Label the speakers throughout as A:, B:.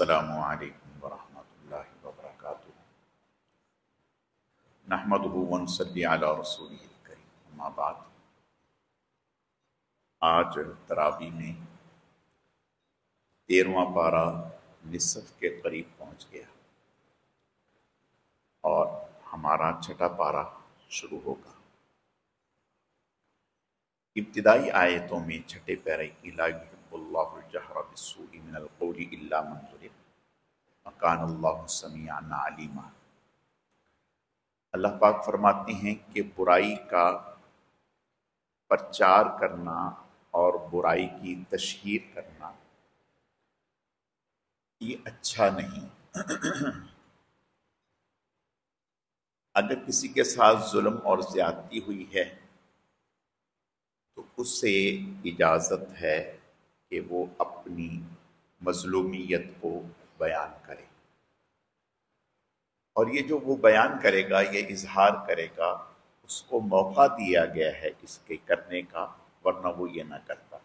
A: السلام علیکم ورحمۃ اللہ وبرکاتہ نحمدہ ونصلی علی رسولہ الکریم اما بعد۔ آج تراویح میں 13واں پارہ نصف کے قریب پہنچ گیا اور ہمارا چھٹا پارہ شروع ہوگا۔ ابتدائی آیتوں میں چھٹے پیرے کی لا یحب اللہ الجہر بالسوء من القول الا من ظلم وکان اللہ سمیعا علیما۔ اللہ پاک فرماتے ہیں کہ برائی کا پرچار کرنا اور برائی کی تشہیر کرنا یہ اچھا نہیں۔ اگر کسی کے ساتھ ظلم اور زیادتی ہوئی ہے تو اس سے اجازت ہے کہ وہ اپنی مظلومیت کو بیان کرے، اور یہ جو وہ بیان کرے گا، یہ اظہار کرے گا، اس کو موقع دیا گیا ہے اس کے کرنے کا، ورنہ وہ یہ نہ کرتا۔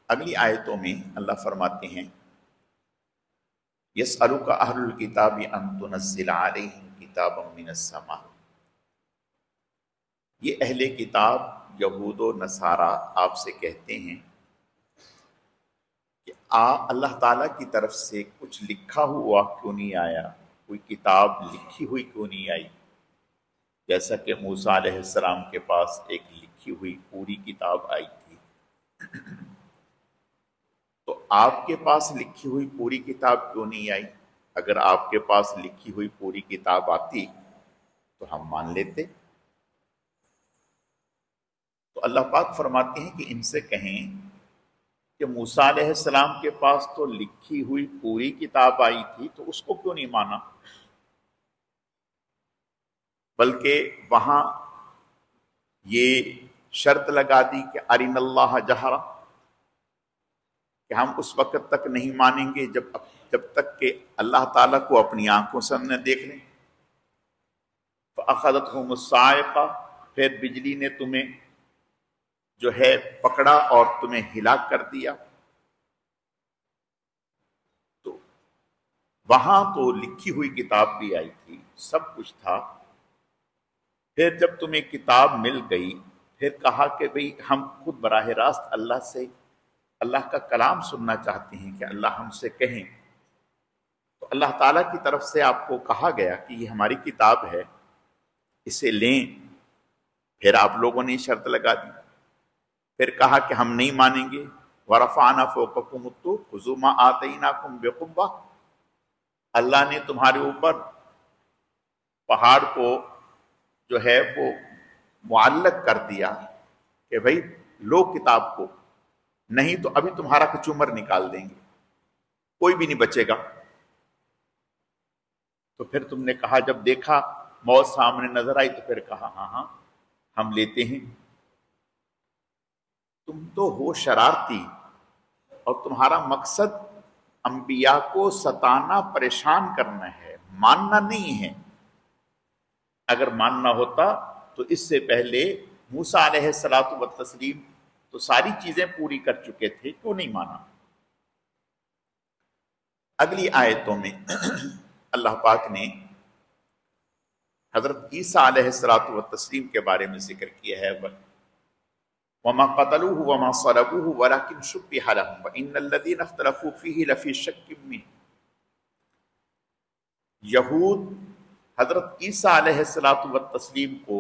A: اگلی آیتوں میں اللہ فرماتے ہیں یسألک اہل الکتاب ان تنزل علیہم کتابا من السماء۔ یہ اہل کتاب یہود و نصارہ آپ سے کہتے ہیں کہ اللہ تعالیٰ کی طرف سے کچھ لکھا ہوا کیوں نہیں آیا، کوئی کتاب لکھی ہوئی کیوں نہیں آئی، جیسا کہ موسیٰ علیہ السلام کے پاس ایک لکھی ہوئی پوری کتاب آئی تھی۔ تو آپ کے پاس لکھی ہوئی پوری کتاب کیوں نہیں آئی؟ اگر آپ کے پاس لکھی ہوئی پوری کتاب آتی تو ہم مان لیتے۔ تو اللہ پاک فرماتے ہیں کہ ان سے کہیں کہ موسیٰ علیہ السلام کے پاس تو لکھی ہوئی پوری کتاب آئی تھی، تو اس کو کیوں نہیں مانا؟ بلکہ وہاں یہ شرط لگا دی کہ ارین اللہ جہرا، کہ ہم اس وقت تک نہیں مانیں گے جب تک کہ اللہ تعالیٰ کو اپنی آنکھوں سے ہم نے دیکھ لیں۔ فَأَخَذَتْهُمُ الصَّاعِقَةُ، پھر بجلی نے تمہیں جو ہے پکڑا اور تمہیں ہلاک کر دیا۔ تو وہاں تو لکھی ہوئی کتاب بھی آئی تھی، سب کچھ تھا۔ پھر جب تمہیں کتاب مل گئی، پھر کہا کہ بھئی ہم خود براہ راست اللہ سے اللہ کا کلام سننا چاہتے ہیں کہ اللہ ہم سے کہیں۔ تو اللہ تعالیٰ کی طرف سے آپ کو کہا گیا کہ یہ ہماری کتاب ہے، اسے لیں۔ پھر آپ لوگوں نے شرط لگا دی، پھر کہا کہ ہم نہیں مانیں گے۔ وَرَفَعْنَا فَوْقَكُمُ الطُّورَ خُذُوا مَا آتَيْنَاكُمْ بِقُوَّةٍ، اللہ نے تمہارے اوپر پہاڑ کو جو ہے وہ معلق کر دیا کہ بھئی لو کتاب کو، نہیں تو ابھی تمہارا کچومر نکال دیں گے، کوئی بھی نہیں بچے گا۔ تو پھر تم نے کہا، جب دیکھا موت سامنے نظر آئی تو پھر کہا ہاں ہم لیتے ہیں۔ تم تو ہو شرارتی، اور تمہارا مقصد انبیاء کو ستانا، پریشان کرنا ہے، ماننا نہیں ہے۔ اگر ماننا ہوتا تو اس سے پہلے موسیٰ علیہ السلام تو ساری چیزیں پوری کر چکے تھے، کیوں نہیں مانا؟ اگلی آیتوں میں اللہ پاک نے حضرت عیسیٰ علیہ السلام کے بارے میں ذکر کیا ہے، وَمَا قَتَلُوهُ وَمَا صَلَبُوهُ وَلَكِنْ شُبِّهَ لَهُمْ وَإِنَّ الَّذِينَ اخْتَلَفُوا فِيهِ لَفِي شَكٍّ مِّنْهُ۔ یہود حضرت عیسیٰ علیہ السلام کو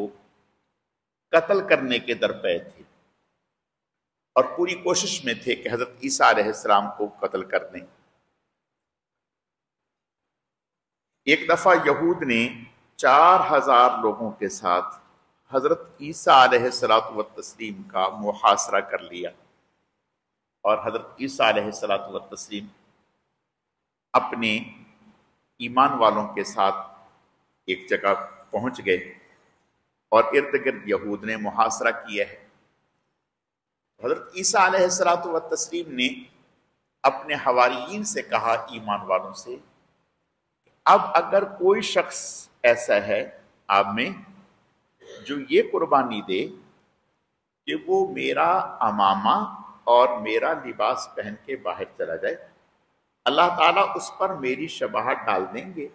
A: قتل کرنے کے درپے تھے اور پوری کوشش میں تھے کہ حضرت عیسیٰ علیہ السلام کو قتل کر دیں۔ ایک دفعہ یہود نے 4000 لوگوں کے ساتھ حضرت عیسیٰ علیہ السلام کا محاصرہ کر لیا، اور حضرت عیسیٰ علیہ السلام اپنے ایمان والوں کے ساتھ ایک جگہ پہنچ گئے اور ارد گرد یہود نے محاصرہ کیا ہے۔ حضرت عیسیٰ علیہ السلام نے اپنے حواریین سے کہا، ایمان والوں سے، اب اگر کوئی شخص ایسا ہے آپ میں جو یہ قربانی دے کہ وہ میرا امامہ اور میرا لباس پہن کے باہر چلا جائے، اللہ تعالیٰ اس پر میری شباہت ڈال دیں گے،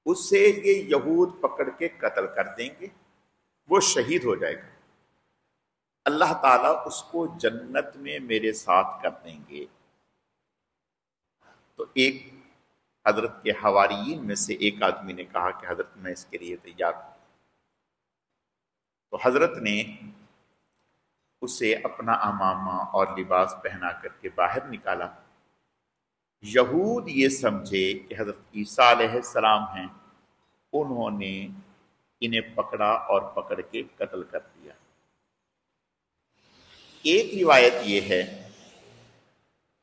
A: اسے یہ یہود پکڑ کے قتل کر دیں گے، وہ شہید ہو جائے گا، اللہ تعالیٰ اس کو جنت میں میرے ساتھ کر دیں گے۔ تو ایک حضرت کے حواریین میں سے ایک آدمی نے کہا کہ حضرت میں اس کے لیے تیار ہوں۔ تو حضرت نے اسے اپنا عمامہ اور لباس پہنا کر کے باہر نکالا۔ یہود یہ سمجھے کہ حضرت عیسیٰ علیہ السلام ہیں، انہوں نے انہیں پکڑا اور پکڑ کے قتل کر دیا۔ ایک روایت یہ ہے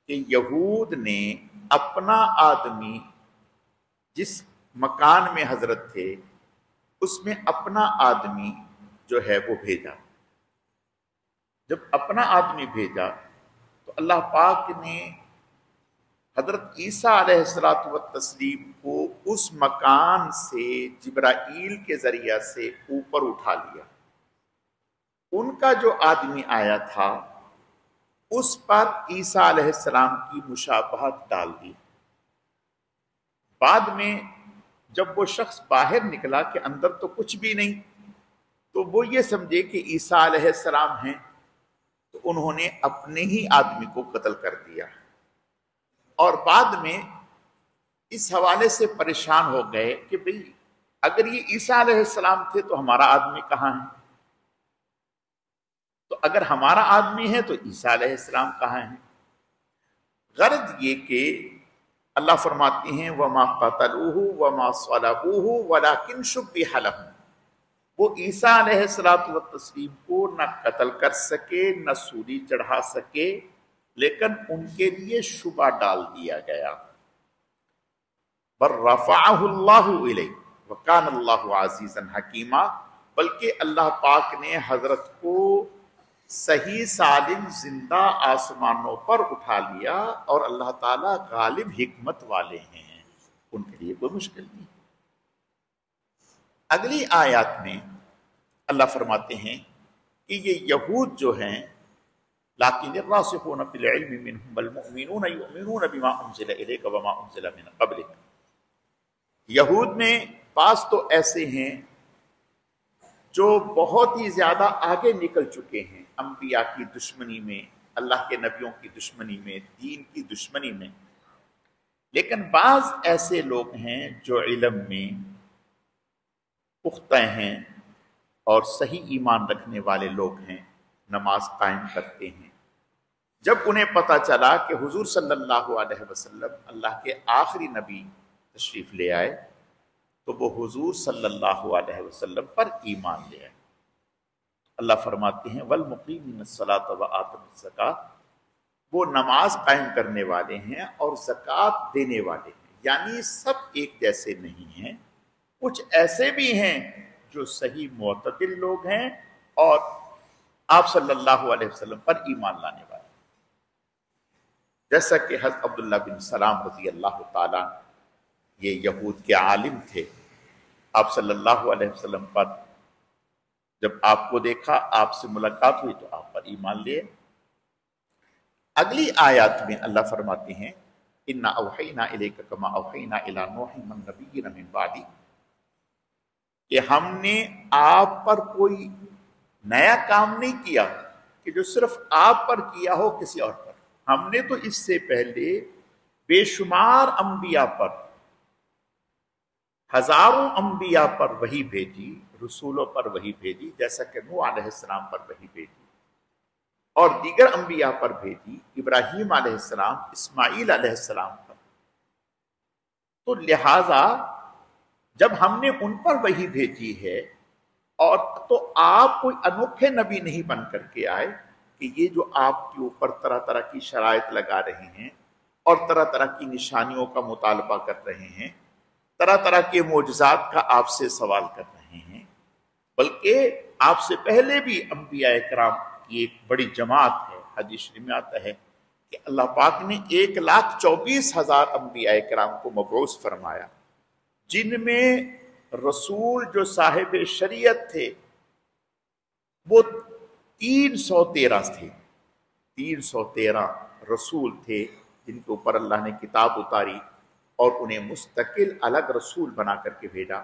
A: کہ یہود نے اپنا آدمی جس مکان میں حضرت تھے اس میں اپنا آدمی جو ہے وہ بھیجا۔ جب اپنا آدمی بھیجا تو اللہ پاک نے حضرت عیسیٰ علیہ السلام کو اس مکان سے جبرائیل کے ذریعہ سے اوپر اٹھا لیا۔ ان کا جو آدمی آیا تھا اس پر عیسیٰ علیہ السلام کی مشابہت ڈال دی۔ بعد میں جب وہ شخص باہر نکلا کہ اندر تو کچھ بھی نہیں، تو وہ یہ سمجھے کہ عیسیٰ علیہ السلام ہیں، تو انہوں نے اپنے ہی آدمی کو قتل کر دیا، اور بعد میں اس حوالے سے پریشان ہو گئے کہ بھئی اگر یہ عیسیٰ علیہ السلام تھے تو ہمارا آدمی کہاں ہے؟ تو اگر ہمارا آدمی ہے تو عیسیٰ علیہ السلام کہاں ہیں؟ غرض یہ کہ اللہ فرماتے ہیں وَمَا قَتَلُوهُ وَمَا صَلَبُوهُ وَلَكِنْ شُبِّهَ لَهُمْ، وہ عیسیٰ علیہ السلام کو نہ قتل کر سکے نہ سولی چڑھا سکے، لیکن ان کے لیے شبہ ڈال دیا گیا۔ بَلْ رَفَعَهُ اللَّهُ إِلَيْهِ وَكَانَ اللَّهُ عَزِيزًا حَكِيمًا، بلکہ اللہ پاک نے حضرت کو صحیح سالم زندہ آسمانوں پر اٹھا لیا، اور اللہ تعالیٰ غالب حکمت والے ہیں، ان کے لیے کوئی مشکل نہیں۔ اگلی آیات میں اللہ فرماتے ہیں کہ یہ یہود جو ہیں لَٰكِنِ الرَّاسِخُونَ فِي الْعِلْمِ مِنْهُمْ وَالْمُؤْمِنُونَ يُؤْمِنُونَ بِمَا أُنزِلَ إِلَيْكَ وَمَا أُنزِلَ مِنْ قَبْلِكَ، یہود میں بعض تو ایسے ہیں جو بہت ہی زیادہ آگے نکل چکے ہیں انبیاء کی دشمنی میں، اللہ کے نبیوں کی دشمنی میں، دین کی دشمنی میں، لیکن بعض ایسے لوگ ہیں جو علم میں پختہ ہیں اور صحیح ایمان رکھنے والے لوگ ہیں، نماز قائم کرتے ہیں۔ جب انہیں پتہ چلا کہ حضور صلی اللہ علیہ وسلم اللہ کے آخری نبی تشریف لے آئے، تو وہ حضور صلی اللہ علیہ وسلم پر ایمان لے آئے۔ اللہ فرماتے ہیں وَالْمُقِيمِينَ الصَّلَاةَ وَآتَوُا الزَّكَاةَ، وہ نماز قائم کرنے والے ہیں اور زکوٰۃ دینے والے ہیں، یعنی سب ایک جیسے نہیں ہیں، کچھ ایسے بھی ہیں جو صحیح معتدل لوگ ہیں اور آپ صلی اللہ علیہ وسلم پر ایمان لانے والے، جیسا کہ حضرت عبداللہ بن سلام رضی اللہ تعالیٰ، یہ یہود کے عالم تھے، آپ صلی اللہ علیہ وسلم پر جب آپ کو دیکھا، آپ سے ملاقات ہوئی تو آپ پر ایمان لیے۔ اگلی آیات میں اللہ فرماتے ہیں اِنَّا أَوْحَيْنَا إِلَيْكَ كَمَا أَوْحَيْنَا إِلَىٰ نُوحٍ وَالنَّبِيِّينَ مِن بَعْدِهِ، کہ ہم نے آپ پر کوئی نیا کام نہیں کیا کہ جو صرف آپ پر کیا ہو کسی اور پر، ہم نے تو اس سے پہلے بے شمار انبیاء پر، ہزاروں انبیاء پر وحی بھیجی، رسولوں پر وحی بھیجی، جیسا کہ نوح علیہ السلام پر وحی بھیجی اور دیگر انبیاء پر بھیجی، ابراہیم علیہ السلام، اسماعیل علیہ السلام پر۔ تو لہٰذا جب ہم نے ان پر وحی بھیجی ہے، اور تو آپ کوئی انوکھے نبی نہیں بن کر کے آئے کہ یہ جو آپ کے اوپر طرح طرح کی شرائط لگا رہے ہیں اور طرح طرح کی نشانیوں کا مطالبہ کر رہے ہیں، طرح طرح کے معجزات کا آپ سے سوال کر رہے ہیں، بلکہ آپ سے پہلے بھی انبیاء کرام کی ایک بڑی جماعت ہے۔ حدیث شریف میں آتا ہے کہ اللہ پاک نے 1,24,000 انبیاء کرام کو مبعوث فرمایا، جن میں رسول جو صاحب شریعت تھے وہ 313 تھے، 313 رسول تھے جن کے اوپر اللہ نے کتاب اتاری اور انہیں مستقل الگ رسول بنا کر کے بھیجا،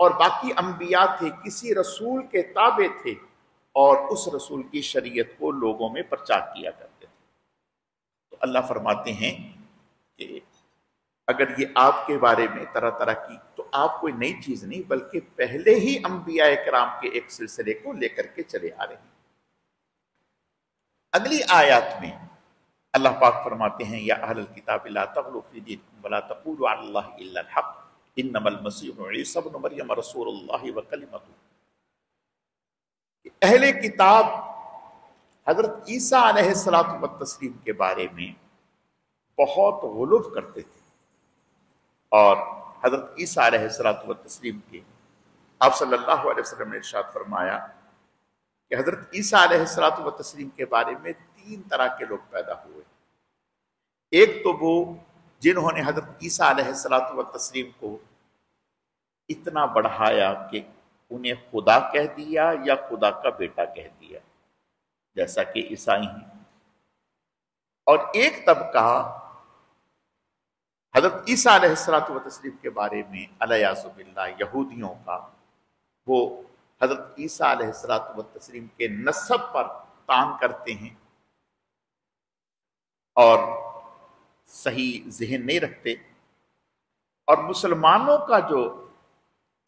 A: اور باقی انبیاء تھے کسی رسول کے تابع تھے اور اس رسول کی شریعت کو لوگوں میں پرچار کیا کرتے تھے۔ تو اللہ فرماتے ہیں کہ اگر یہ آپ کے بارے میں طرح طرح کی، تو آپ کوئی نئی چیز نہیں بلکہ پہلے ہی انبیاء کرام کے ایک سلسلے کو لے کر کے چلے آ رہے ہیں۔ اگلی آیات میں اللہ پاک فرماتے ہیں یا اہل الکتاب لا تغلوا فی دینکم ولا تقولوا علی اللہ الا الحق انما المسیح عیسی ابن مریم رسول اللہ وکلمتہ۔ اہل کتاب حضرت عیسیٰ علیہ الصلوۃ والتسلیم کے بارے میں بہت غلو کرتے تھے، اور حضرت عیسیٰ علیہ الصلوۃ والتسلیم کے آپ صلی اللہ علیہ وسلم نے ارشاد فرمایا کہ حضرت عیسیٰ علیہ الصلوۃ والتسلیم کے بارے میں 3 طرح کے لوگ پیدا ہوئے۔ ایک تو وہ جنہوں نے حضرت عیسیٰ علیہ الصلوۃ والتسلیم کو اتنا بڑھایا کہ انہیں خدا کہہ دیا یا خدا کا بیٹا کہہ دیا، جیسا کہ عیسائی ہیں۔ اور ایک طبقہ حضرت عیسیٰ علیہ الصلوۃ والتسلیم کے بارے میں الیاذ باللہ یہودیوں کا، وہ حضرت عیسیٰ علیہ الصلوۃ والتسلیم کے نسب پر طعن کرتے ہیں اور صحیح ذہن نہیں رکھتے۔ اور مسلمانوں کا جو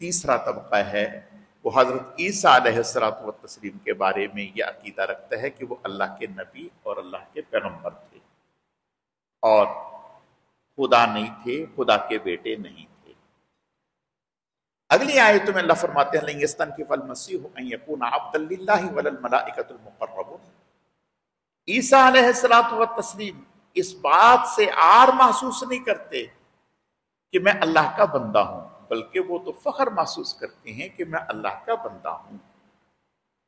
A: تیسرا طبقہ ہے وہ حضرت عیسیٰ علیہ الصلوۃ والتسلیم کے بارے میں یہ عقیدہ رکھتا ہے کہ وہ اللہ کے نبی اور اللہ کے پیغمبر تھے اور خدا نہیں تھے، خدا کے بیٹے نہیں تھے۔ اگلی آیت میں اللہ فرماتے ہیں لن یستنکف المسیح ان یکون عبدا للہ ولا الملائکۃ المقربون۔ عیسیٰ علیہ الصلوۃ والتسلیم اس بات سے عار محسوس نہیں کرتے کہ میں اللہ کا بندہ ہوں، بلکہ وہ تو فخر محسوس کرتے ہیں کہ میں اللہ کا بندہ ہوں،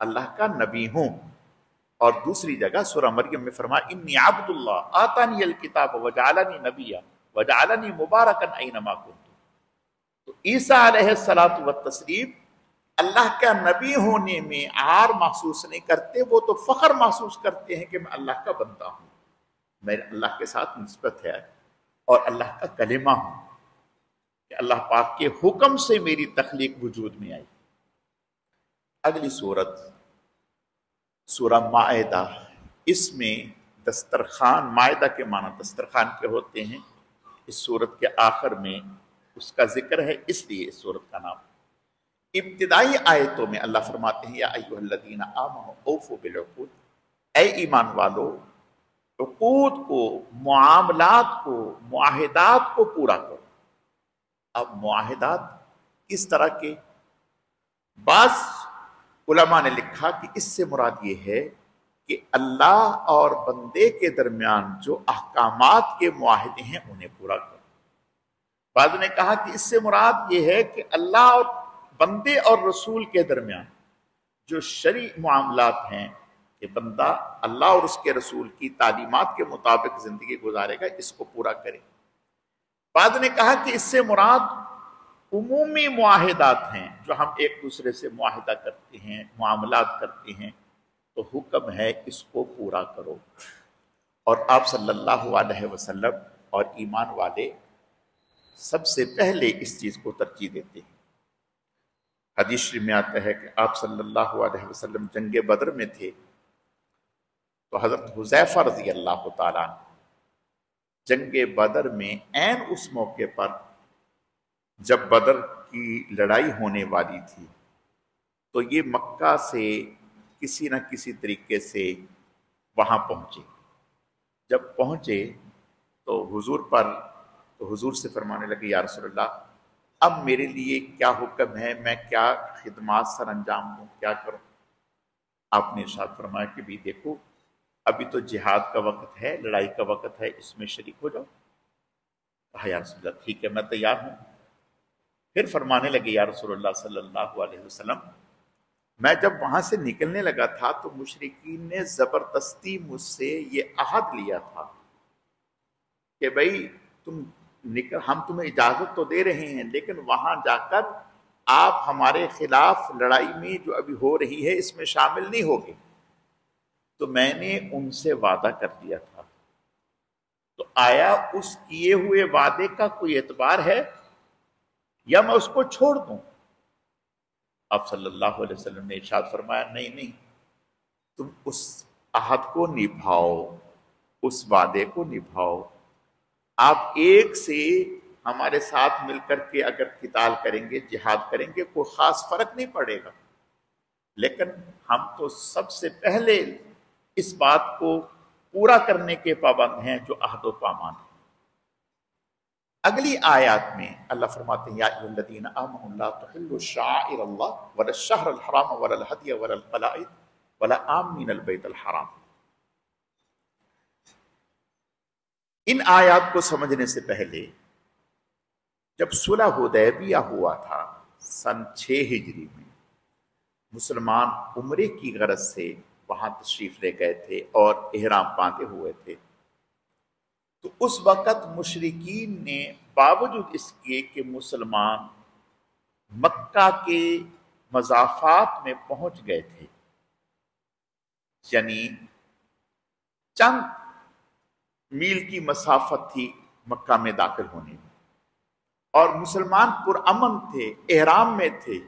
A: اللہ کا نبی ہوں۔ اور دوسری جگہ سورہ مریم میں فرمایا انی عبد اللہ آتانی الکتاب وجعلنی نبیا وجعلنی مبارکا اینما کنت۔ تو عیسیٰ علیہ الصلوۃ والتسلیم اللہ کا نبی ہونے میں عار محسوس نہیں کرتے، وہ تو فخر محسوس کرتے ہیں کہ میں اللہ کا بندہ ہوں، میں اللہ کے ساتھ نسبت ہے اور اللہ کا کلمہ ہوں کہ اللہ پاک کے حکم سے میری تخلیق وجود میں آئی۔ اگلی سورت سورہ مائدہ، اس میں دسترخوان، مائدہ کے معنی دسترخوان کے ہوتے ہیں، اس سورت کے آخر میں اس کا ذکر ہے، اس لیے اس سورت کا نام۔ ابتدائی آیتوں میں اللہ فرماتے ہیں یا ایھا الذین آمنوا اوفوا بالعقود، اے ایمان والو عقود کو، معاملات کو، معاہدات کو پورا کرو۔ اب معاہدات کس طرح کے؟ بعض علماء نے لکھا کہ اس سے مراد یہ ہے کہ اللہ اور بندے کے درمیان جو احکامات کے معاہدے ہیں انہیں پورا کرو۔ بعض نے کہا کہ اس سے مراد یہ ہے کہ اللہ اور بندے اور رسول کے درمیان جو شرعی معاملات ہیں کہ بندہ اللہ اور اس کے رسول کی تعلیمات کے مطابق زندگی گزارے گا، اس کو پورا کرے۔ بعض نے کہا کہ اس سے مراد عمومی معاہدات ہیں جو ہم ایک دوسرے سے معاہدہ کرتے ہیں، معاملات کرتے ہیں، تو حکم ہے اس کو پورا کرو۔ اور آپ صلی اللہ علیہ وسلم اور ایمان والے سب سے پہلے اس چیز کو ترجیح دیتے ہیں۔ حدیث شریف میں آتا ہے کہ آپ صلی اللہ علیہ وسلم جنگ بدر میں تھے، تو حضرت حذیفہ رضی اللہ تعالیٰ جنگ بدر میں عین اس موقع پر جب بدر کی لڑائی ہونے والی تھی، تو یہ مکہ سے کسی نہ کسی طریقے سے وہاں پہنچے۔ جب پہنچے تو حضور سے فرمانے لگے یا رسول اللہ اب میرے لیے کیا حکم ہے، میں کیا خدمات سر انجام دوں، کیا کروں؟ آپ نے ارشاد فرمایا کہ بھی دیکھو ابھی تو جہاد کا وقت ہے، لڑائی کا وقت ہے، اس میں شریک ہو جاؤ۔ کہا یا رسول اللہ ٹھیک ہے میں تیار ہوں۔ پھر فرمانے لگے یا رسول اللہ صلی اللہ علیہ وسلم میں جب وہاں سے نکلنے لگا تھا تو مشرکین نے زبردستی مجھ سے یہ عہد لیا تھا کہ بھائی ہم تمہیں اجازت تو دے رہے ہیں لیکن وہاں جا کر آپ ہمارے خلاف لڑائی میں جو ابھی ہو رہی ہے اس میں شامل نہیں ہوگے۔ تو میں نے ان سے وعدہ کر دیا تھا، تو آیا اس کیے ہوئے وعدے کا کوئی اعتبار ہے یا میں اس کو چھوڑ دوں؟ آپ صلی اللہ علیہ وسلم نے ارشاد فرمایا نہیں نہیں، تم اس عہد کو نبھاؤ، اس وعدے کو نبھاؤ۔ آپ ایک سے ہمارے ساتھ مل کر کے اگر قتال کریں گے، جہاد کریں گے، کوئی خاص فرق نہیں پڑے گا، لیکن ہم تو سب سے پہلے اس بات کو پورا کرنے کے پابند ہیں جو عہد و پیمان ہے۔ اگلی آیات میں اللہ فرماتے ہیں یا ایھا الذین آمنوا لا تحلوا شعائر اللہ ولا الشہر الحرام ولا الہدی ولا القلائد ولا آمین البیت الحرام۔ ان آیات کو سمجھنے سے پہلے جب صلح حدیبیہ ہوا تھا سن 6 ہجری میں، مسلمان عمرے کی غرض سے وہاں تشریف لے گئے تھے اور احرام باندھے ہوئے تھے، تو اس وقت مشرکین نے باوجود اس کے کہ مسلمان مکہ کے مضافات میں پہنچ گئے تھے، یعنی چند میل کی مسافت تھی مکہ میں داخل ہونے میں، اور مسلمان پرامن تھے، احرام میں تھے،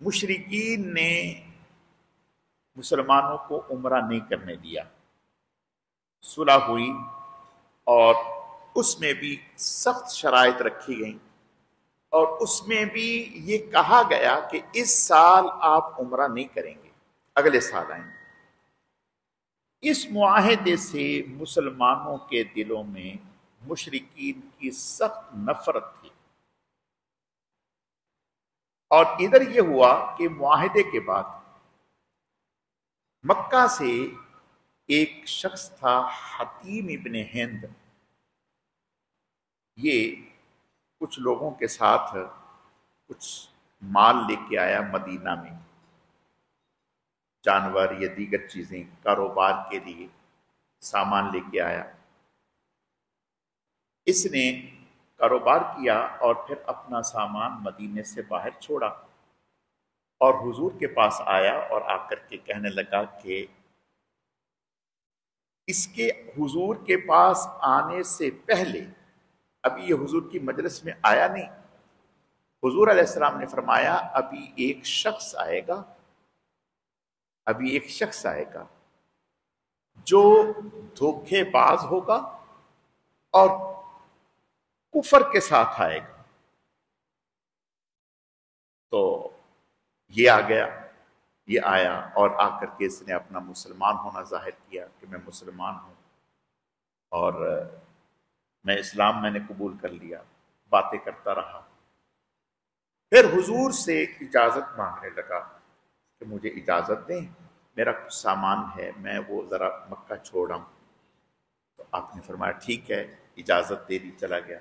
A: مشرکین نے مسلمانوں کو عمرہ نہیں کرنے دیا۔ صلح ہوئی اور اس میں بھی سخت شرائط رکھی گئیں، اور اس میں بھی یہ کہا گیا کہ اس سال آپ عمرہ نہیں کریں گے، اگلے سال آئیں گے۔ اس معاہدے سے مسلمانوں کے دلوں میں مشرکین کی سخت نفرت تھی، اور ادھر یہ ہوا کہ معاہدے کے بعد مکہ سے ایک شخص تھا حتیم ابن ہند، یہ کچھ لوگوں کے ساتھ کچھ مال لے کے آیا مدینہ میں، جانور یا دیگر چیزیں کاروبار کے لیے سامان لے کے آیا۔ اس نے کاروبار کیا اور پھر اپنا سامان مدینے سے باہر چھوڑا اور حضور کے پاس آیا اور آ کر کے کہنے لگا کہ اس کے حضور کے پاس آنے سے پہلے، ابھی یہ حضور کی مجلس میں آیا نہیں، حضور علیہ السلام نے فرمایا ابھی ایک شخص آئے گا، ابھی ایک شخص آئے گا جو دھوکے باز ہوگا اور کفر کے ساتھ آئے گا۔ تو یہ آ گیا، یہ آیا اور آ کر کے اس نے اپنا مسلمان ہونا ظاہر کیا کہ میں مسلمان ہوں اور میں اسلام میں نے قبول کر لیا، باتیں کرتا رہا۔ پھر حضور سے اجازت مانگنے لگا کہ مجھے اجازت دیں، میرا کچھ سامان ہے، میں وہ ذرا مکہ چھوڑ آؤں۔ تو آپ نے فرمایا ٹھیک ہے، اجازت دے دی، چلا گیا۔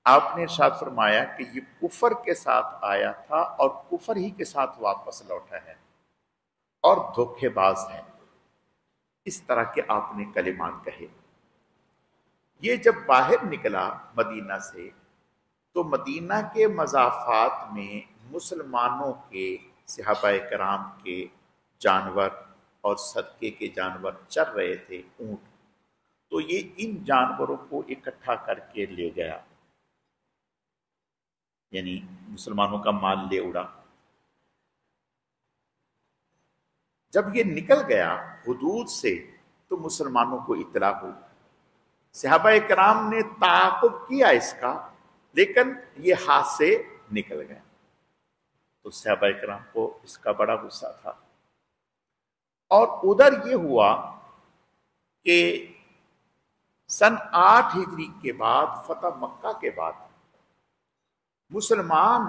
A: آپ نے ارشاد فرمایا کہ یہ کفر کے ساتھ آیا تھا اور کفر ہی کے ساتھ واپس لوٹا ہے اور دھوکے باز ہے، اس طرح کے آپ نے کلمات کہے۔ یہ جب باہر نکلا مدینہ سے تو مدینہ کے مضافات میں مسلمانوں کے، صحابہ کرام کے جانور اور صدقے کے جانور چر رہے تھے، اونٹ، تو یہ ان جانوروں کو اکٹھا کر کے لے گیا، یعنی مسلمانوں کا مال لے اڑا۔ جب یہ نکل گیا حدود سے تو مسلمانوں کو اطلاع ہوئی، صحابہ کرام نے تعاقب کیا اس کا، لیکن یہ ہاتھ سے نکل گیا، تو صحابہ کرام کو اس کا بڑا غصہ تھا۔ اور ادھر یہ ہوا کہ سن 8 ہجری کے بعد، فتح مکہ کے بعد، مسلمان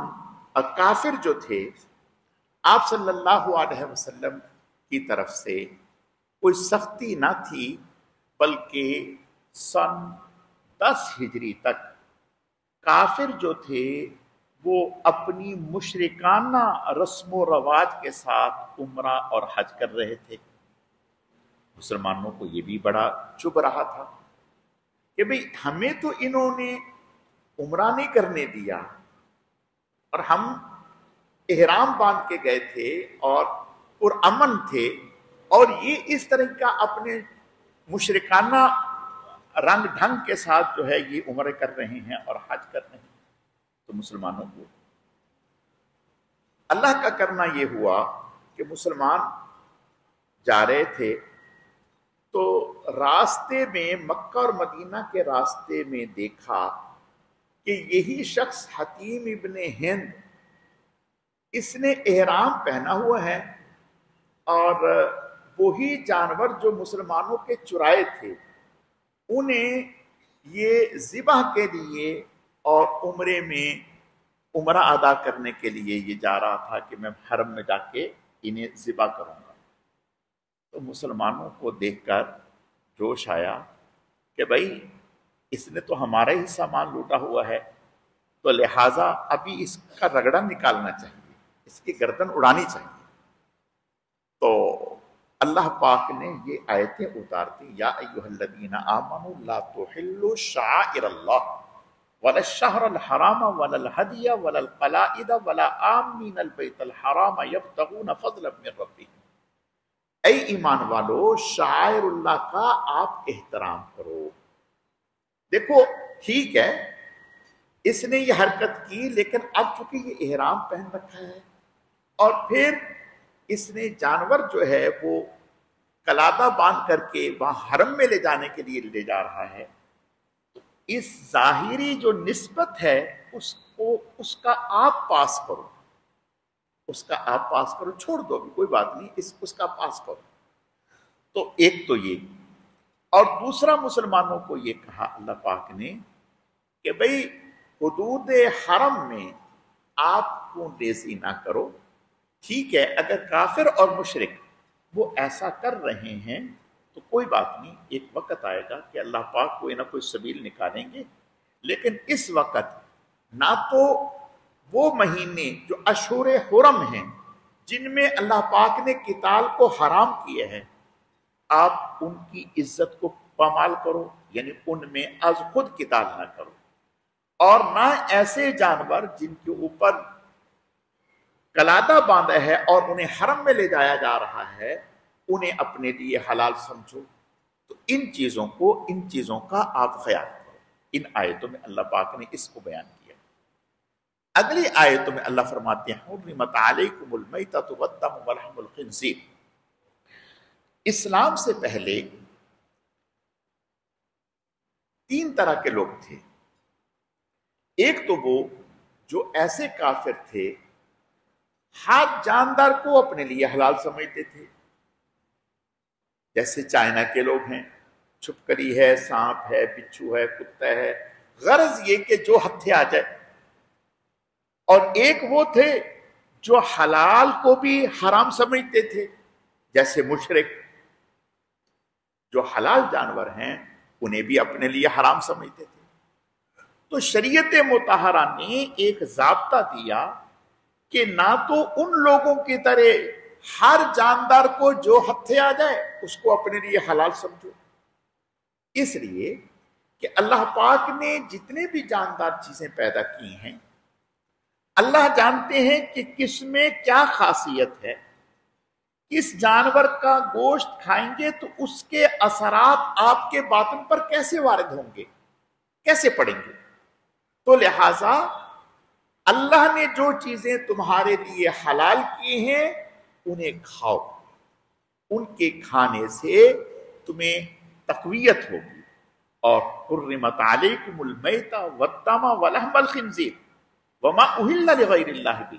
A: کافر جو تھے آپ صلی اللہ علیہ وسلم کی طرف سے کوئی سختی نہ تھی، بلکہ سن 10 ہجری تک کافر جو تھے وہ اپنی مشرکانہ رسم و رواج کے ساتھ عمرہ اور حج کر رہے تھے۔ مسلمانوں کو یہ بھی بڑا چبھ رہا تھا کہ بھئی ہمیں تو انہوں نے عمرہ نہیں کرنے دیا، اور ہم احرام باندھ کے گئے تھے اور پرامن تھے، اور یہ اس طرح کا اپنے مشرکانہ رنگ ڈھنگ کے ساتھ جو ہے یہ عمرے کر رہے ہیں اور حج کر رہے ہیں. تو مسلمانوں کو اللہ کا کرنا یہ ہوا کہ مسلمان جا رہے تھے تو راستے میں مکہ اور مدینہ کے راستے میں دیکھا کہ یہی شخص حتیم ابن ہند، اس نے احرام پہنا ہوا ہے اور وہی جانور جو مسلمانوں کے چرائے تھے انہیں یہ ذبح کے لیے اور عمرے میں عمرہ ادا کرنے کے لیے یہ جا رہا تھا کہ میں حرم میں جا کے انہیں ذبح کروں گا. تو مسلمانوں کو دیکھ کر جوش آیا کہ بھائی اس نے تو ہمارا ہی سامان لوٹا ہوا ہے، تو لہٰذا ابھی اس کا رگڑا نکالنا چاہیے، اس کی گردن اڑانی چاہیے. تو اللہ پاک نے یہ آیتیں اتار دی، یا ایھا الذین آمنوا لا تحلوا شعائر اللہ ولا الشہر الحرام ولا الہدی ولا القلائد ولا آمین البیت الحرام یبتغون فضلا من ربہم. اے ایمان والو، شعائر اللہ کا آپ احترام کرو. دیکھو ٹھیک ہے اس نے یہ حرکت کی، لیکن اب چونکہ یہ احرام پہن رکھا ہے اور پھر اس نے جانور جو ہے وہ قلادہ باندھ کر کے وہاں حرم میں لے جانے کے لیے لے جا رہا ہے، تو اس ظاہری جو نسبت ہے اس کا آپ پاس کرو، اس کا آپ پاس کرو، چھوڑ دو کوئی بات نہیں، اس کا پاس کرو. تو ایک تو یہ، اور دوسرا مسلمانوں کو یہ کہا اللہ پاک نے کہ بھئی حدود حرم میں آپ خون ریزی نہ کرو. ٹھیک ہے اگر کافر اور مشرک وہ ایسا کر رہے ہیں تو کوئی بات نہیں، ایک وقت آئے گا کہ اللہ پاک کوئی نہ کوئی سبیل نکالیں گے. لیکن اس وقت نہ تو وہ مہینے جو اشہر حرم ہیں جن میں اللہ پاک نے قتال کو حرام کیے ہیں، آپ ان کی عزت کو پامال کرو، یعنی ان میں از خود قتال نہ کرو، اور نہ ایسے جانور جن کے اوپر قلادہ باندھا ہے اور انہیں حرم میں لے جایا جا رہا ہے انہیں اپنے لیے حلال سمجھو. تو ان چیزوں کا آپ خیال کرو. ان آیتوں میں اللہ پاک نے اس کو بیان کیا. اگلی آیتوں میں اللہ فرماتے ہیں حرمت علیکم المیتۃ والدم ولحم الخنزیر. اسلام سے پہلے 3 طرح کے لوگ تھے. ایک تو وہ جو ایسے کافر تھے ہر جاندار کو اپنے لیے حلال سمجھتے تھے، جیسے چائنا کے لوگ ہیں، چھپکلی ہے، سانپ ہے، بچھو ہے، کتا ہے، غرض یہ کہ جو ہتھے آ جائے. اور ایک وہ تھے جو حلال کو بھی حرام سمجھتے تھے، جیسے مشرک جو حلال جانور ہیں انہیں بھی اپنے لیے حرام سمجھتے تھے. تو شریعت مطہرہ نے ایک ضابطہ دیا کہ نہ تو ان لوگوں کی طرح ہر جاندار کو جو ہتھے آ جائے اس کو اپنے لیے حلال سمجھو. اس لیے کہ اللہ پاک نے جتنے بھی جاندار چیزیں پیدا کی ہیں اللہ جانتے ہیں کہ کس میں کیا خاصیت ہے. کس جانور کا گوشت کھائیں گے تو اس کے اثرات آپ کے باطن پر کیسے وارد ہوں گے، کیسے پڑیں گے. تو لہٰذا اللہ نے جو چیزیں تمہارے لیے حلال کی ہیں انہیں کھاؤ، ان کے کھانے سے تمہیں تقویت ہوگی. اور حرمت علیکم المیتۃ والدم ولحم الخنزیر وما اہل لغیر اللہ بہ.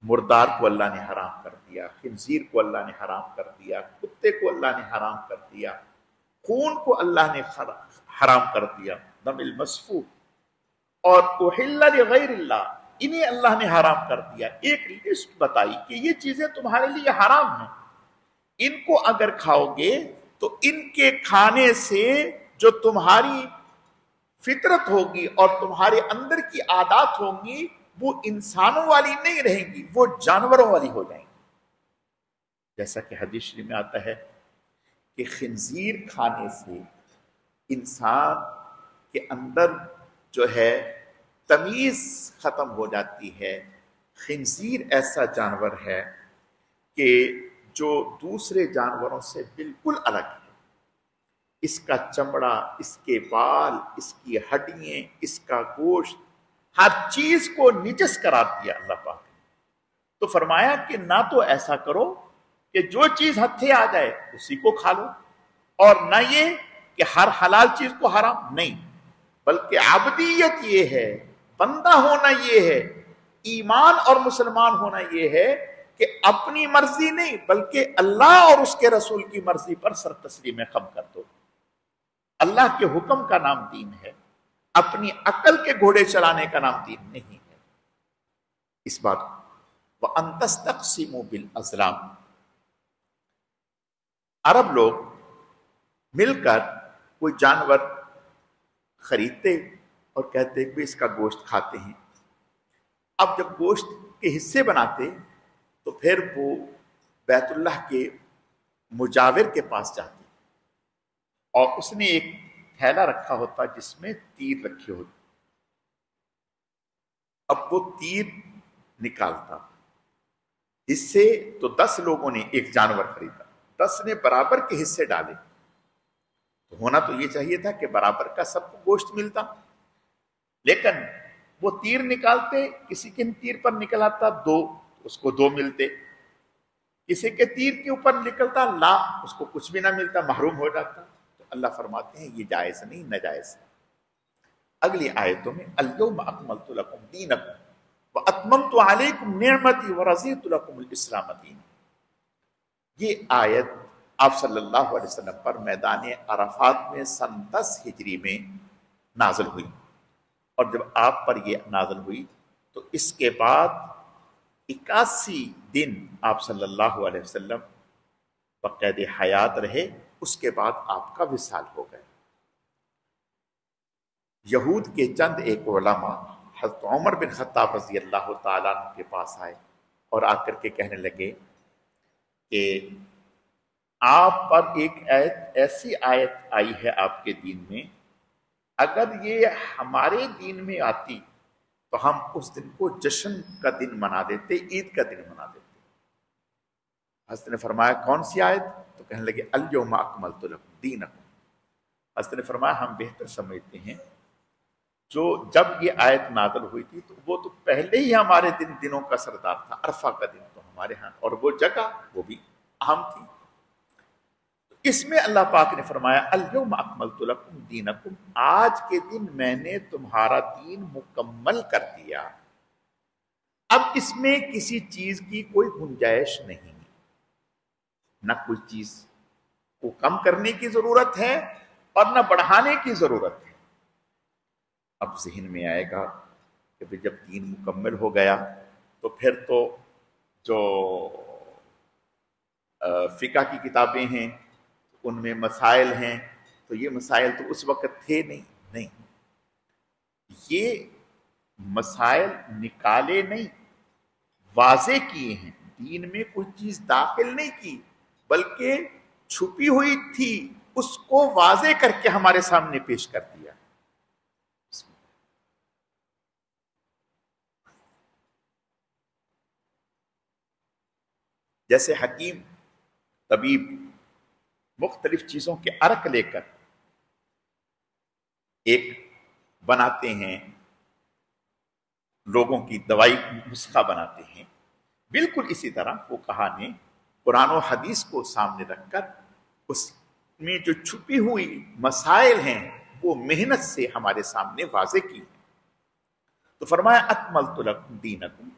A: مردار کو اللہ نے حرام کر دیا، خنزیر کو اللہ نے حرام کر دیا، کتے کو اللہ نے حرام کر دیا، خون کو اللہ نے حرام کر دیا، دم المسفوح. اور احل لغیر اللہ انہیں اللہ نے حرام کر دیا. ایک لسٹ بتائی کہ یہ چیزیں تمہارے لیے حرام ہیں، ان کو اگر کھاؤ گے تو ان کے کھانے سے جو تمہاری فطرت ہوگی اور تمہارے اندر کی عادات ہوں گی وہ انسانوں والی نہیں رہیں گی، وہ جانوروں والی ہو جائیں گی. جیسا کہ حدیث شریف میں آتا ہے کہ خنزیر کھانے سے انسان کے اندر جو ہے تمیز ختم ہو جاتی ہے. خنزیر ایسا جانور ہے کہ جو دوسرے جانوروں سے بالکل الگ ہے. اس کا چمڑا، اس کے بال، اس کی ہڈیاں، اس کا گوشت، ہر چیز کو نجس قرار دیا اللہ پاک نے. تو فرمایا کہ نہ تو ایسا کرو کہ جو چیز ہتھے آ جائے اسی کو کھا لو، اور نہ یہ کہ ہر حلال چیز کو حرام نہیں، بلکہ عبدیت یہ ہے، بندہ ہونا یہ ہے، ایمان اور مسلمان ہونا یہ ہے کہ اپنی مرضی نہیں بلکہ اللہ اور اس کے رسول کی مرضی پر سر تسلیم خم کر دو. اللہ کے حکم کا نام دین ہے، اپنی عقل کے گھوڑے چلانے کا نام دین نہیں ہے. اس بات کو وَأَن تَسْتَقْسِمُوا بِالْأَزْلَامِ، عرب لوگ مل کر کوئی جانور خریدتے اور کہتے کہ اس کا گوشت کھاتے ہیں. اب جب گوشت کے حصے بناتے تو پھر وہ بیت اللہ کے مجاور کے پاس جاتے اور اس نے ایک تھیلا رکھا ہوتا جس میں تیر رکھے ہوتے. اب وہ تیر نکالتا، اس سے تو 10 لوگوں نے ایک جانور خریدا، 10 نے برابر کے حصے ڈالے، تو ہونا تو یہ چاہیے تھا کہ برابر کا سب کو گوشت ملتا. لیکن وہ تیر نکالتے، کسی کے تیر پر نکل آتا 2، اس کو 2 ملتے، کسی کے تیر کے اوپر نکلتا لا، اس کو کچھ بھی نہ ملتا، محروم ہو جاتا. تو اللہ فرماتے ہیں یہ جائز نہیں، ناجائز ہے. اگلی آیتوں میں الیوم اکملت لکم دینکم واتممت علیکم نعمتی ورضیت لکم الاسلام دینا. یہ آیت آپ صلی اللہ علیہ وسلم پر میدان عرفات میں سن 10 ہجری میں نازل ہوئی، اور جب آپ پر یہ نازل ہوئی تو اس کے بعد 81 دن آپ صلی اللہ علیہ وسلم بقید حیات رہے. اس کے بعد آپ کا وصال ہو گیا. یہود کے چند ایک علماء حضرت عمر بن خطاب رضی اللہ تعالیٰ عنہ کے پاس آئے اور آ کر کے کہنے لگے کہ آپ پر ایک ایسی آیت آئی ہے آپ کے دین میں، اگر یہ ہمارے دین میں آتی تو ہم اس دن کو جشن کا دن منا دیتے، عید کا دن منا دیتے. حضرت نے فرمایا کون سی آیت؟ تو کہنے لگے الیوم اکملت لکم دینکم. حضرت نے فرمایا ہم بہتر سمجھتے ہیں جو جب یہ آیت نازل ہوئی تھی تو وہ تو پہلے ہی ہمارے دنوں کا سردار تھا. عرفہ کا دن تو ہمارے ہاں، اور وہ جگہ وہ بھی اہم تھی. اس میں اللہ پاک نے فرمایا الیوم اکملت لکم دینکم، آج کے دن میں نے تمہارا دین مکمل کر دیا. اب اس میں کسی چیز کی کوئی گنجائش نہیں، نہ کوئی چیز کو کم کرنے کی ضرورت ہے اور نہ بڑھانے کی ضرورت ہے. اب ذہن میں آئے گا کہ جب دین مکمل ہو گیا تو پھر تو جو فقہ کی کتابیں ہیں ان میں مسائل ہیں، تو یہ مسائل تو اس وقت تھے نہیں. یہ مسائل نکالے نہیں، واضح کیے ہیں. دین میں کوئی چیز داخل نہیں کی بلکہ چھپی ہوئی تھی، اس کو واضح کر کے ہمارے سامنے پیش کر دیا. جیسے حکیم طبیب مختلف چیزوں کے عرق لے کر ایک بناتے ہیں، لوگوں کی دوائی نسخہ بناتے ہیں، بالکل اسی طرح فقہا نے قرآن و حدیث کو سامنے رکھ کر اس میں جو چھپی ہوئی مسائل ہیں وہ محنت سے ہمارے سامنے واضح کی. تو فرمایا اکملت لکم دینکم،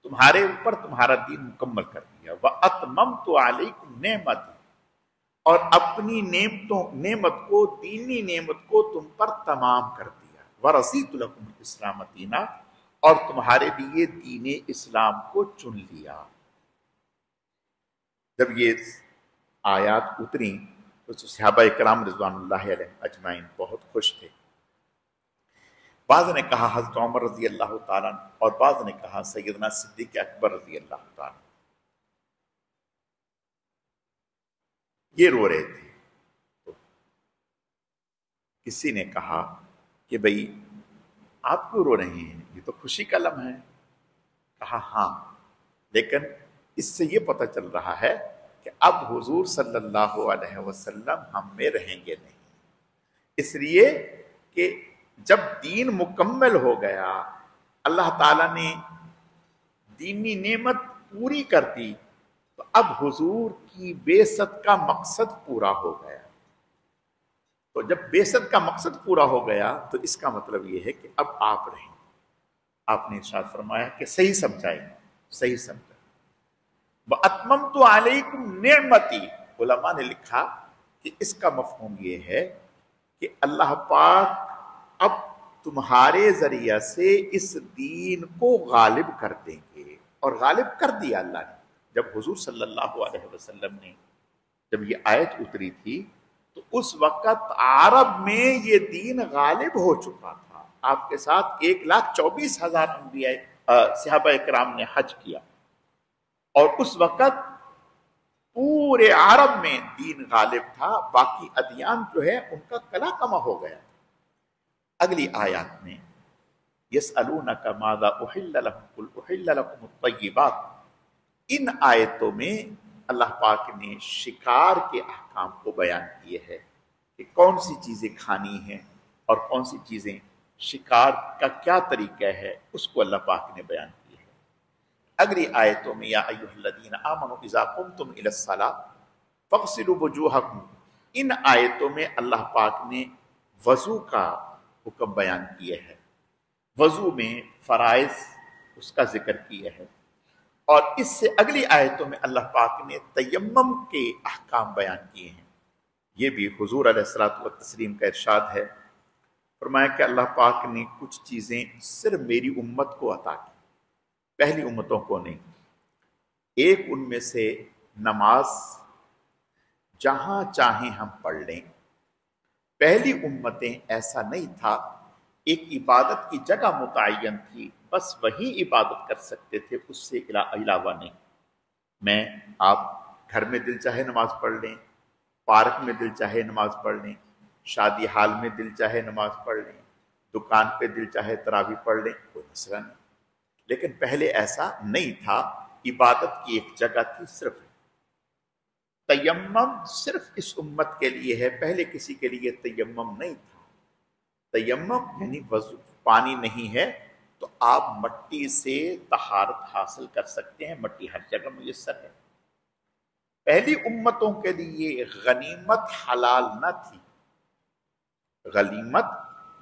A: تمہارے اوپر تمہارا دین مکمل کر دیا. واتممت علیکم نعمتی، اور اپنی نعمت کو، دینی نعمت کو تم پر تمام کر دیا. ورضیت لکم الاسلام دینا، اور تمہارے لیے دین اسلام کو چن لیا. جب یہ آیات اتری تو صحابہ کرام رضوان اللہ علیہ اجمعین بہت خوش تھے. بعض نے کہا حضرت عمر رضی اللہ تعالیٰ اور بعض نے کہا سیدنا صدیق اکبر رضی اللہ تعالیٰ. یہ رو رہے تھے. تو کسی نے کہا کہ بھئی آپ کیوں رو رہے ہیں، یہ تو خوشی کا لمحہ ہے. کہا ہاں، لیکن اس سے یہ پتہ چل رہا ہے کہ اب حضور صلی اللہ علیہ وسلم ہم میں رہیں گے نہیں، اس لیے کہ جب دین مکمل ہو گیا، اللہ تعالیٰ نے دینی نعمت پوری کر دی، تو اب حضور کی بعثت کا مقصد پورا ہو گیا۔ تو جب بعثت کا مقصد پورا ہو گیا تو اس کا مطلب یہ ہے کہ اب آپ رہیں۔ آپ نے ارشاد فرمایا کہ صحیح سمجھائیں، صحیح سمجھا۔ وَأَتْمَمْتُ عَلَيْكُمْ نِعْمَتِي، علماء نے لکھا کہ اس کا مفہوم یہ ہے کہ اللہ پاک اب تمہارے ذریعہ سے اس دین کو غالب کر دیں گے، اور غالب کر دیا اللہ نے۔ جب حضور صلی اللہ علیہ وسلم نے جب یہ آیت اتری تھی تو اس وقت عرب میں یہ دین غالب ہو چکا تھا۔ آپ کے ساتھ 1,24,000 انبیاء صحابہ کرام نے حج کیا، اور اس وقت پورے عرب میں دین غالب تھا، باقی ادیان جو ہے ان کا کلا کما ہو گیا۔ اگلی آیات میں یسألونک ماذا احل لهم قل احل لكم الطیبات، ان آیتوں میں اللہ پاک نے شکار کے احکام کو بیان کیے ہے کہ کون سی چیزیں کھانی ہیں اور کون سی چیزیں، شکار کا کیا طریقہ ہے، اس کو اللہ پاک نے بیان کیا ہے۔ اگلی آیتوں میں یا ایھا الذین آمنوا اذا قمتم الی الصلاۃ فاغسلوا وجوہکم، ان آیتوں میں اللہ پاک نے وضو کا حکم بیان کیا ہے، وضو میں فرائض اس کا ذکر کیا ہے، اور اس سے اگلی آیتوں میں اللہ پاک نے تیمم کے احکام بیان کیے ہیں۔ یہ بھی حضور علیہ الصلوۃ والتسلیم کا ارشاد ہے، فرمایا کہ اللہ پاک نے کچھ چیزیں صرف میری امت کو عطا کی، پہلی امتوں کو نہیں۔ ایک ان میں سے نماز جہاں چاہیں ہم پڑھ لیں۔ پہلی امتیں ایسا نہیں تھا، ایک عبادت کی جگہ متعین تھی، بس وہی عبادت کر سکتے تھے، اس سے علاوہ نہیں۔ میں آپ گھر میں دل چاہے نماز پڑھ لیں، پارک میں دل چاہے نماز پڑھ لیں، شادی حال میں دل چاہے نماز پڑھ لیں، دکان پہ دل چاہے تراویح پڑھ لیں، کوئی مسئلہ نہیں۔ لیکن پہلے ایسا نہیں تھا، عبادت کی ایک جگہ تھی صرف۔ تیمم صرف اس امت کے لیے ہے، پہلے کسی کے لیے تیمم نہیں تھا۔ تیمم یعنی وضو، پانی نہیں ہے تو آپ مٹی سے طہارت حاصل کر سکتے ہیں، مٹی ہر جگہ میسر ہے۔ پہلی امتوں کے لیے غنیمت حلال نہ تھی، غنیمت،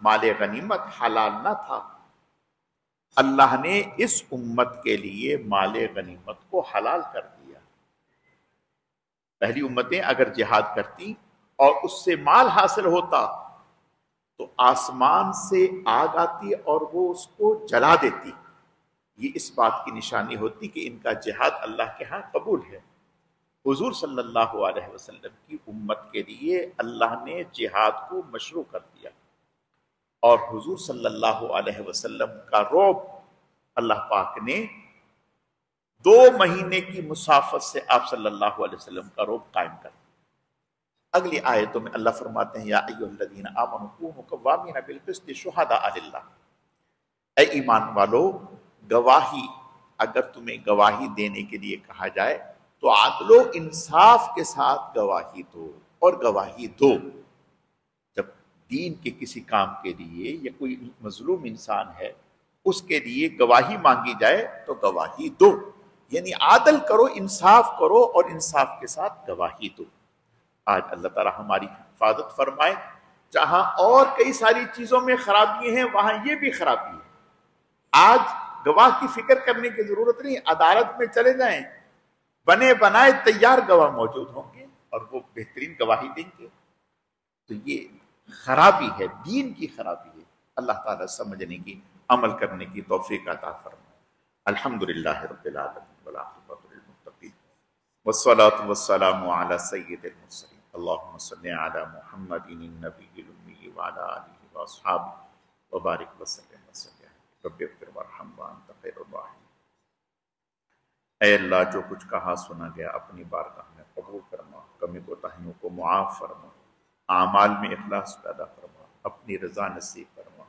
A: مال غنیمت حلال نہ تھا۔ اللہ نے اس امت کے لیے مال غنیمت کو حلال کر دیا۔ پہلی امتیں اگر جہاد کرتی اور اس سے مال حاصل ہوتا تو آسمان سے آگ آتی اور وہ اس کو جلا دیتی، یہ اس بات کی نشانی ہوتی کہ ان کا جہاد اللہ کے ہاں قبول ہے۔ حضور صلی اللہ علیہ وسلم کی امت کے لیے اللہ نے جہاد کو مشروع کر دیا، اور حضور صلی اللہ علیہ وسلم کا رعب اللہ پاک نے 2 مہینے کی مسافت سے آپ صلی اللہ علیہ وسلم کا رعب قائم کر دیا۔ اگلی آیتوں میں اللہ فرماتے ہیں یا ایھا الذین آمنوا کونوا قوامین بالقسط شہداء للہ، اے ایمان والو، گواہی، اگر تمہیں گواہی دینے کے لیے کہا جائے تو عدل و انصاف کے ساتھ گواہی دو، اور گواہی دو۔ جب دین کے کسی کام کے لیے یا کوئی مظلوم انسان ہے اس کے لیے گواہی مانگی جائے تو گواہی دو، یعنی عادل کرو، انصاف کرو، اور انصاف کے ساتھ گواہی دو۔ آج اللہ تعالی ہماری حفاظت فرمائے، جہاں اور کئی ساری چیزوں میں خرابی ہیں وہاں یہ بھی خرابی ہے۔ آج گواہ کی فکر کرنے کی ضرورت نہیں، عدالت میں چلے جائیں، بنے بنائے تیار گواہ موجود ہوں گے اور وہ بہترین گواہی دیں گے۔ تو یہ خرابی ہے، دین کی خرابی ہے۔ اللہ تعالیٰ سمجھنے کی، عمل کرنے کی توفیق عطا فرمائے۔ الحمدللہ رب العالمین والعاقبۃ للمتقین والصلاة والسلام علی سید المرسلین اللہم صلی علی محمد النبی الامی وعلی آلہ واصحابہ وبارک وسلم رب اغفر وارحم وانت خیر الراحمین۔ اے اللہ، جو کچھ کہا سنا گیا اپنی بارگاہ میں قبول فرما، کمی کوتاہیوں کو معاف فرما، اعمال میں اخلاص پیدا فرما، اپنی رضا نصیب فرما،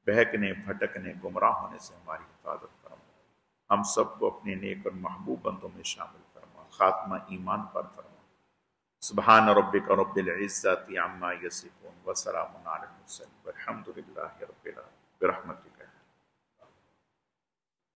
A: بہکنے بھٹکنے گمراہ ہونے سے ہماری حفاظت فرما، ہم سب کو اپنے نیک اور محبوب بندوں میں شامل فرما، خاتمہ ایمان پر فرما۔ سبحان ربک رب العزت عما یصفون وسلام علی المرسلین والحمد للہ رب العالمین برحمتک۔